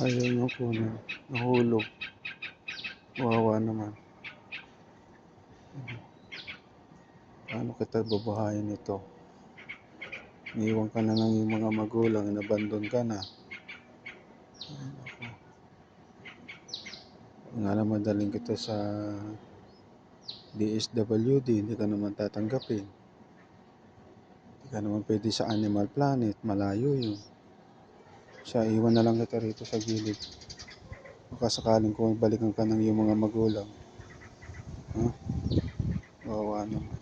Ayaw niyo kunin. Nahulog. Kawawa naman. Paano kita bubuhayin nito? Iniwan ka na ng iyong mga magulang, inabandon ka na. Nga naman daling kita sa DSWD, hindi ka naman tatanggapin. Hindi ka naman pwede sa Animal Planet, malayo yun. Siya, iwan na lang kita rito sa gilid. Baka sakaling kung balikan ka ng iyong mga magulang. Kawawa naman.